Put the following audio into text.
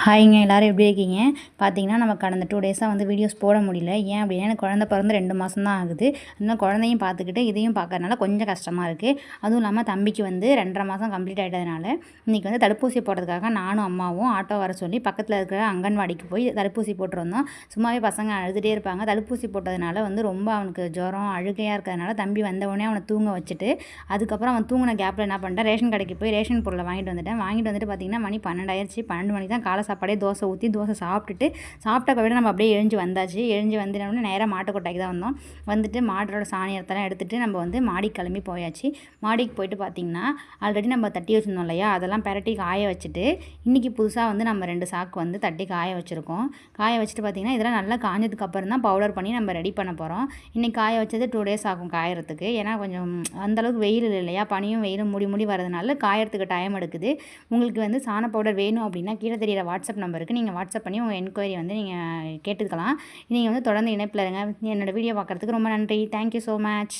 ஹாய்ங்க எல்லோரும் எப்படி இருக்கீங்க? பார்த்தீங்கன்னா நம்ம கடந்த 2 டேஸாக வந்து வீடியோஸ் போட முடியல. ஏன் அப்படின்னா எனக்கு குழந்த பிறந்து 2 மாதம் தான் ஆகுது. அதனால குழந்தையும் பார்த்துக்கிட்டு இதையும் பார்க்கறனால கொஞ்சம் கஷ்டமாக இருக்குது. அதுவும் இல்லாமல் தம்பிக்கு வந்து 2 1/2 மாதம் கம்ப்ளீட் ஆகிட்டதுனால இன்றைக்கி வந்து தடுப்பூசி போடுறதுக்காக நானும் அம்மாவும் ஆட்டோ வர சொல்லி பக்கத்தில் இருக்கிற அங்கன்வாடிக்கு போய் தடுப்பூசி போட்டுருந்தோம். சும்மாவே பசங்க அழுதுகிட்டே இருப்பாங்க. தடுப்பூசி போட்டதுனால வந்து ரொம்ப அவனுக்கு ஜுரம் அழுகையாக இருக்கிறதுனால தம்பி வந்தவுடனே அவனை தூங்க வச்சுட்டு அதுக்கப்புறம் அவன் தூங்கின கேப்பில் என்ன பண்ணிட்டேன், ரேஷன் கடைக்கு போய் ரேஷன் பொருளை வாங்கிட்டு வந்துட்டேன். வாங்கிட்டு வந்துட்டு பார்த்திங்கன்னா மணி 12 ஆயிடுச்சு. 12 மணிக்கு தான் காலை சாப்பாடே தோசை ஊற்றி தோசை சாப்பிட்டுட்டு சாப்பிட்ட விட நம்ம அப்படியே எழுஞ்சி வந்தாச்சு. எழுஞ்சி வந்துட்டோம்னா நேராக மாட்டுக்கொட்டாய்க்கு தான் வந்தோம். வந்துட்டு மாட்டோட சாணியத்தெல்லாம் எடுத்துகிட்டு நம்ம வந்து மாடிக்கு கிளம்பி போயாச்சு. மாடிக்கு போயிட்டு பார்த்திங்கன்னா ஆல்ரெடி நம்ம தட்டி வச்சுருந்தோம் இல்லையா, அதெல்லாம் பெரட்டி காய வச்சுட்டு இன்றைக்கி புதுசாக வந்து நம்ம 2 சாக்கு வந்து தட்டி காய வச்சுருக்கோம். காய வச்சுட்டு பார்த்திங்கன்னா இதெல்லாம் நல்லா காஞ்சதுக்கப்புறம் தான் பவுடர் பண்ணி நம்ம ரெடி பண்ண போகிறோம். இன்றைக்கி காய வச்சது 2 டேஸ் ஆகும் காயறதுக்கு. ஏன்னா கொஞ்சம் அந்தளவுக்கு வெயில் இல்லையா, பனியும் வெயிலும் மூடி மூடி வரதுனால காயறதுக்கு டைம் எடுக்குது. உங்களுக்கு வந்து சாண பவுடர் வேணும் அப்படின்னா கீழே தெரியிற வாட்ஸ்அப் நம்பருக்கு நீங்கள் வாட்ஸ்அப் பண்ணி உங்கள் என்கொயரி வந்து நீங்கள் கேட்டுக்கலாம். நீங்கள் வந்து தொடர்ந்து இணைப்பில் இருங்க. என்னோடய வீடியோ பார்க்குறதுக்கு ரொம்ப நன்றி. Thank you so much.